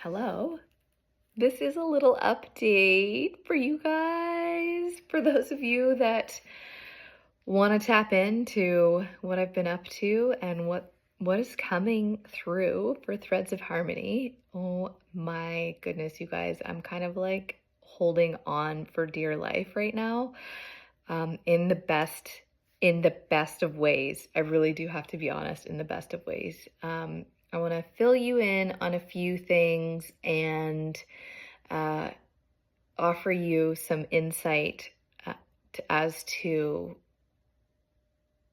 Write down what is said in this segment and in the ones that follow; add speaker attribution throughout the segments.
Speaker 1: Hello. This is a little update for you guys. For those of you that want to tap into what I've been up to and what is coming through for Threads of Harmony. Oh my goodness, you guys, I'm kind of like holding on for dear life right now. In the best of ways. I really do have to be honest, in the best of ways. I want to fill you in on a few things and uh, offer you some insight as to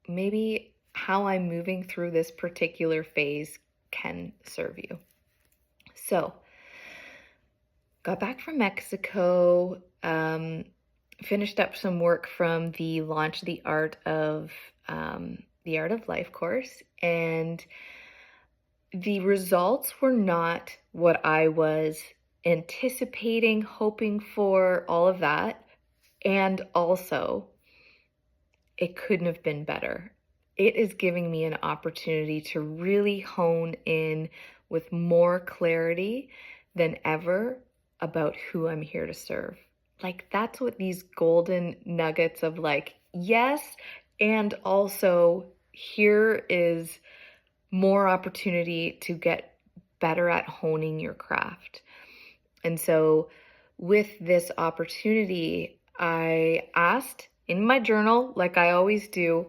Speaker 1: maybe how I'm moving through this particular phase can serve you. So, got back from Mexico, finished up some work from the Launch the Art of Life course, and the results were not what I was anticipating, hoping for, all of that. And also, it couldn't have been better. It is giving me an opportunity to really hone in with more clarity than ever about who I'm here to serve. Like, that's what these golden nuggets of like, yes, and also here is more opportunity to get better at honing your craft. And so with this opportunity, I asked in my journal, like I always do,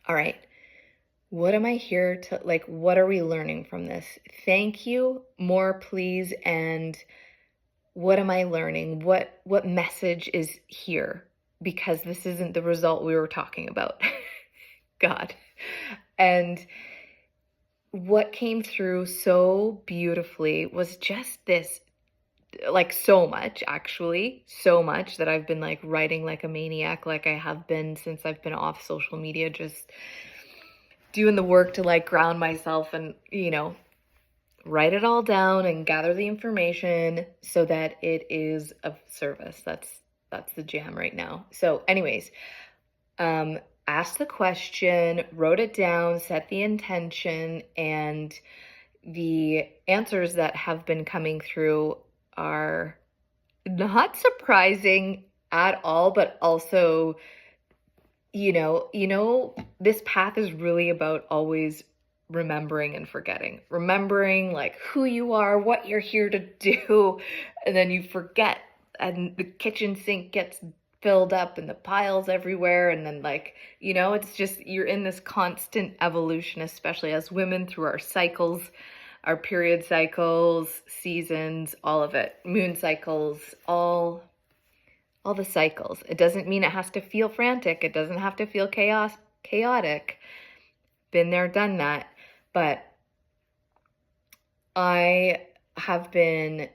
Speaker 1: all right, what am I here to, like, what are we learning from this? Thank you, more please, and what am I learning? What message is here? Because this isn't the result we were talking about. God. And what came through so beautifully was just this, like, so much, actually, so much that I've been like writing like a maniac, like I have been since I've been off social media, just doing the work to like ground myself and, write it all down and gather the information so that it is of service. That's the jam right now. So anyways, asked the question, wrote it down, set the intention, and the answers that have been coming through are not surprising at all, but also, this path is really about always remembering and forgetting. Remembering like who you are, what you're here to do, and then you forget and the kitchen sink gets filled up and the piles everywhere, and then it's just you're in this constant evolution, especially as women through our cycles, our period cycles, seasons, all of it, moon cycles, all the cycles. It doesn't mean it has to feel frantic. It doesn't have to feel chaotic. Been there, done that. But I have been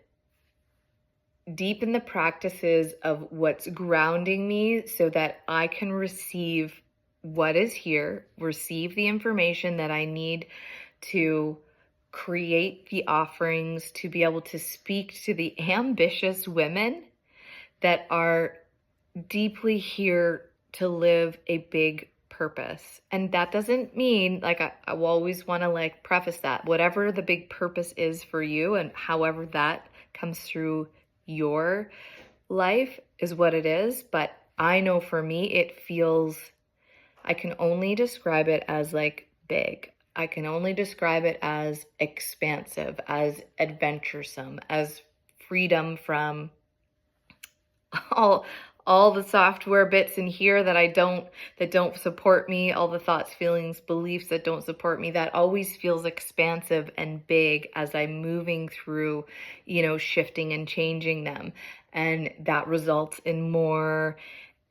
Speaker 1: deep in the practices of what's grounding me so that I can receive what is here, receive the information that I need to create the offerings, to be able to speak to the ambitious women that are deeply here to live a big purpose. And that doesn't mean, like, I will always want to like preface that whatever the big purpose is for you and however that comes through your life is what it is. But I know for me, I can only describe it as like big. I can only describe it as expansive, as adventuresome, as freedom from all the software bits in here that don't support me, all the thoughts, feelings, beliefs that don't support me. That always feels expansive and big as I'm moving through, shifting and changing them. And that results in more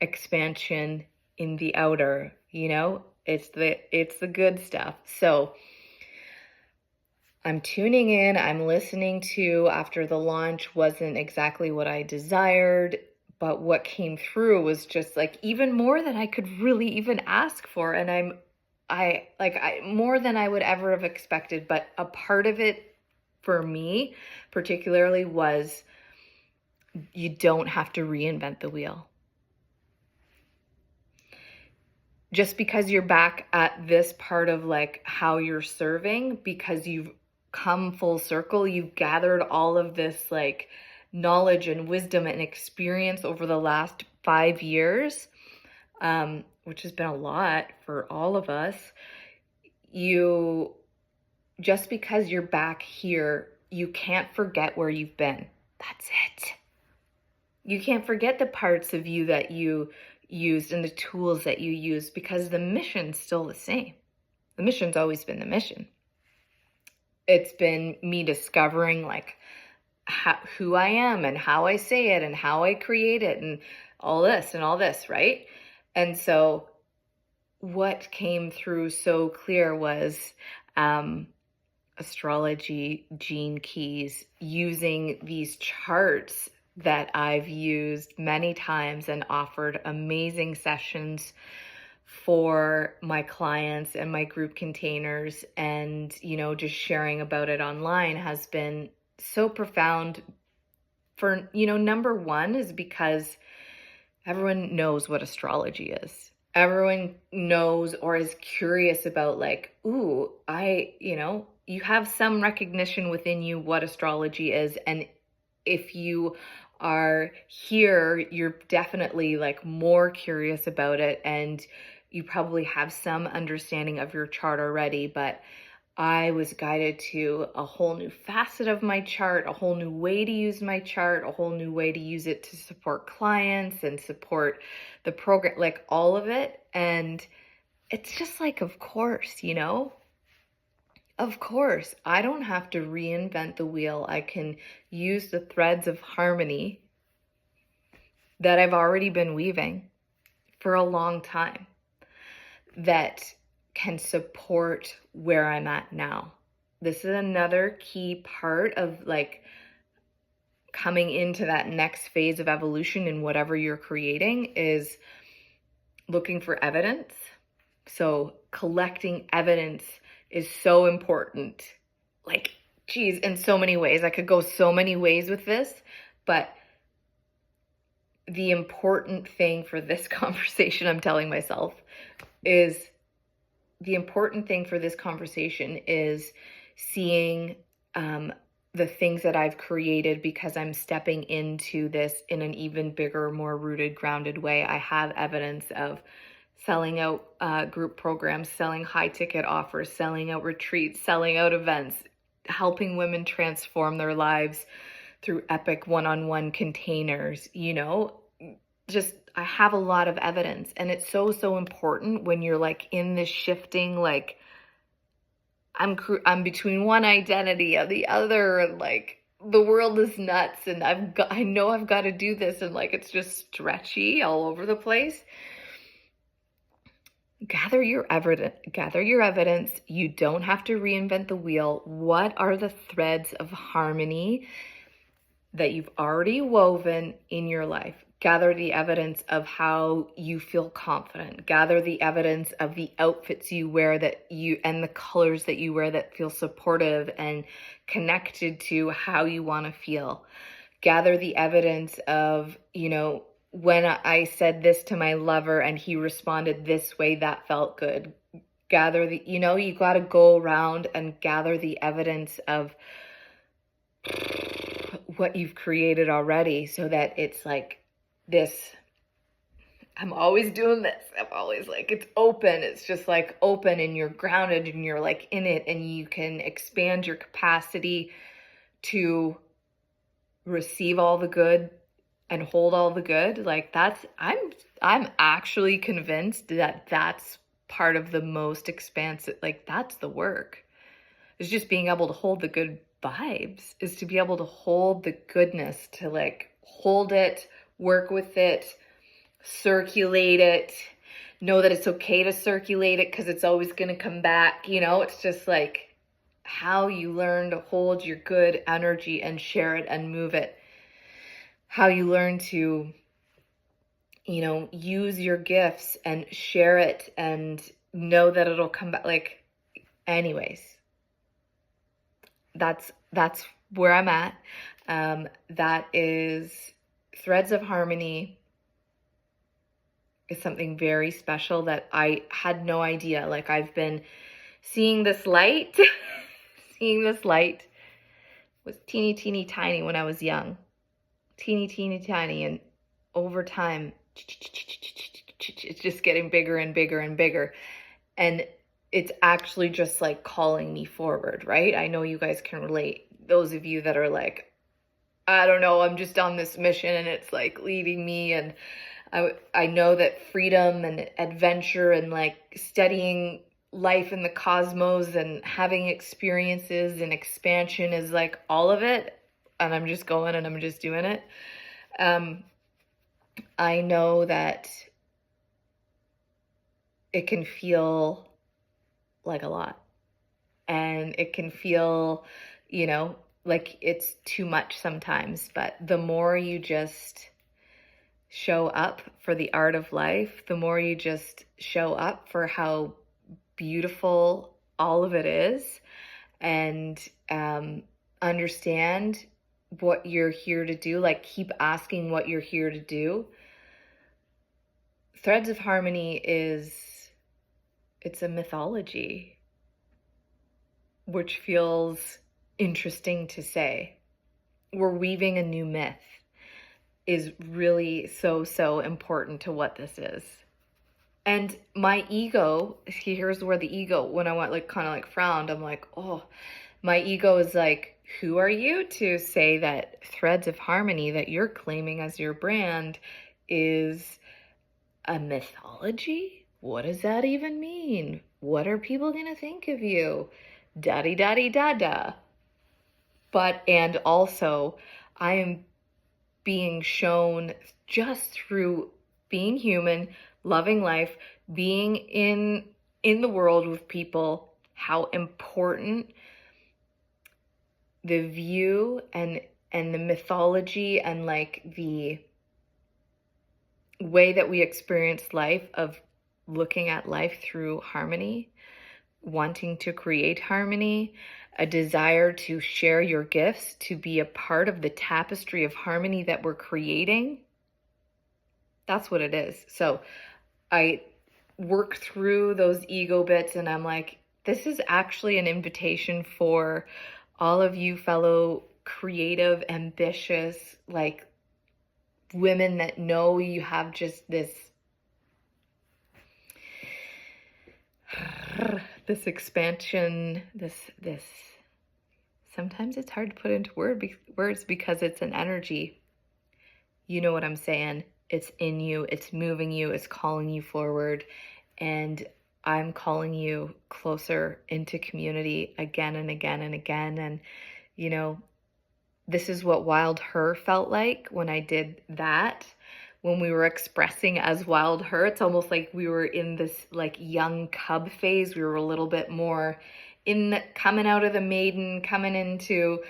Speaker 1: expansion in the outer, it's the good stuff. So I'm tuning in, I'm listening to, after the launch wasn't exactly what I desired, but what came through was just like even more than I could really even ask for. And I more than I would ever have expected. But a part of it for me particularly was you don't have to reinvent the wheel. Just because you're back at this part of like how you're serving, because you've come full circle. You've gathered all of this like knowledge and wisdom and experience over the last 5 years, which has been a lot for all of us. Just because you're back here, you can't forget where you've been. That's it. You can't forget the parts of you that you used and the tools that you used, because the mission's still the same. The mission's always been the mission. It's been me discovering like who I am and how I say it and how I create it and all this, right? And so what came through so clear was astrology, gene keys, using these charts that I've used many times and offered amazing sessions for my clients and my group containers, and just sharing about it online has been so profound. For number one is because everyone knows what astrology is. Everyone knows or is curious about like, ooh, you have some recognition within you what astrology is. And if you are here, you're definitely like more curious about it, and you probably have some understanding of your chart already. But I was guided to a whole new facet of my chart, a whole new way to use my chart, a whole new way to use it to support clients and support the program, like all of it. And it's just like, of course, of course, I don't have to reinvent the wheel. I can use the threads of harmony that I've already been weaving for a long time that can support where I'm at now. This is another key part of like coming into that next phase of evolution in whatever you're creating, is looking for evidence. So collecting evidence is so important. Like, geez, in so many ways. I could go so many ways with this, but the important thing for this conversation, I'm telling myself, is the important thing for this conversation is seeing the things that I've created, because I'm stepping into this in an even bigger, more rooted, grounded way. I have evidence of selling out group programs, selling high ticket offers, selling out retreats, selling out events, helping women transform their lives through epic one-on-one containers, just I have a lot of evidence. And it's so important when you're like in this shifting, like I'm between one identity and the other, and like the world is nuts, and I know I've got to do this, and like it's just stretchy all over the place. Gather your evidence. You don't have to reinvent the wheel. What are the threads of harmony that you've already woven in your life? Gather the evidence of how you feel confident. Gather the evidence of the outfits you wear and the colors that you wear that feel supportive and connected to how you want to feel. Gather the evidence of, when I said this to my lover and he responded this way, that felt good. Gather you got to go around and gather the evidence of what you've created already, so that it's like this. I'm always doing this. I'm always like, it's open. It's just like open, and you're grounded, and you're like in it, and you can expand your capacity to receive all the good and hold all the good. Like I'm actually convinced that that's part of the most expansive, like that's the work. It's just being able to hold the good vibes, is to be able to hold the goodness, to like hold it, work with it, circulate it, know that it's okay to circulate it because it's always going to come back. It's just like how you learn to hold your good energy and share it and move it. How you learn to, use your gifts and share it and know that it'll come back. Like, anyways, that's where I'm at. That is Threads of Harmony. Is something very special that I had no idea. Like, I've been seeing this light, seeing this light was teeny, teeny, tiny when I was young. Teeny, teeny, tiny. And over time, it's just getting bigger and bigger and bigger. And it's actually just like calling me forward, right? I know you guys can relate. Those of you that are like, I don't know, I'm just on this mission and it's like leading me. And I know that freedom and adventure and like studying life in the cosmos and having experiences and expansion is like all of it. And I'm just going and I'm just doing it. I know that it can feel like a lot, and it can feel, like it's too much sometimes. But the more you just show up for the art of life, the more you just show up for how beautiful all of it is, and understand what you're here to do, like keep asking what you're here to do. Threads of Harmony it's a mythology, which feels interesting to say. We're weaving a new myth is really so important to what this is. And my ego, here's where the ego, when I went like kind of like frowned, I'm like, oh, my ego is like, who are you to say that Threads of Harmony that you're claiming as your brand is a mythology? What does that even mean? What are people going to think of you? Da-di-da-di-da-da. But, and also, I am being shown just through being human, loving life, being in the world with people, how important the view and the mythology and like the way that we experience life of looking at life through harmony, wanting to create harmony, a desire to share your gifts, to be a part of the tapestry of harmony that we're creating. That's what it is. So I work through those ego bits and I'm like, this is actually an invitation for all of you fellow creative, ambitious, like women that know you have just this expansion, this sometimes it's hard to put into words because it's an energy. You know what I'm saying? It's in you, it's moving you, it's calling you forward, and I'm calling you closer into community again and again and again. And this is what Wild Her felt like when I did that. When we were expressing as Wild Her, it's almost like we were in this like young cub phase. We were a little bit more coming out of the maiden, coming into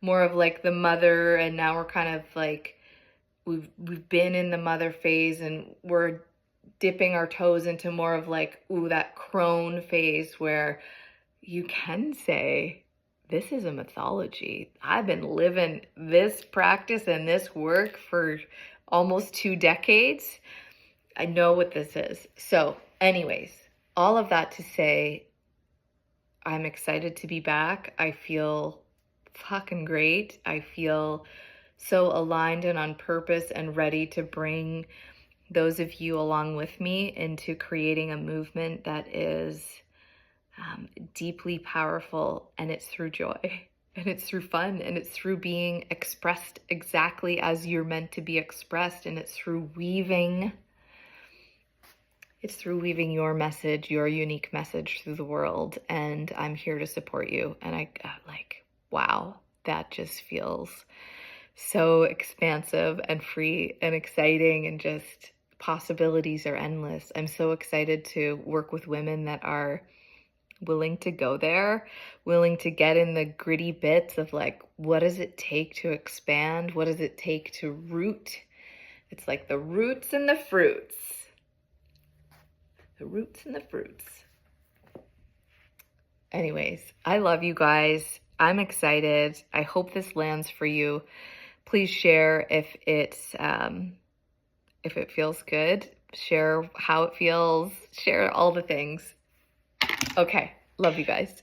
Speaker 1: more of like the mother, and now we're kind of like we've been in the mother phase and we're dipping our toes into more of like that crone phase where you can say, this is a mythology. I've been living this practice and this work for almost 2 decades. I know what this is. So anyways, all of that to say, I'm excited to be back. I feel fucking great. I feel so aligned and on purpose and ready to bring those of you along with me into creating a movement that is deeply powerful, and it's through joy, and it's through fun, and it's through being expressed exactly as you're meant to be expressed, and it's through weaving your message, your unique message through the world. And I'm here to support you. And I like, wow, that just feels so expansive and free and exciting, and just possibilities are endless. I'm so excited to work with women that are willing to go there, willing to get in the gritty bits of like, what does it take to expand? What does it take to root? It's like the roots and the fruits. The roots and the fruits. Anyways, I love you guys. I'm excited. I hope this lands for you. Please share if it feels good. Share how it feels. Share all the things. Okay, love you guys.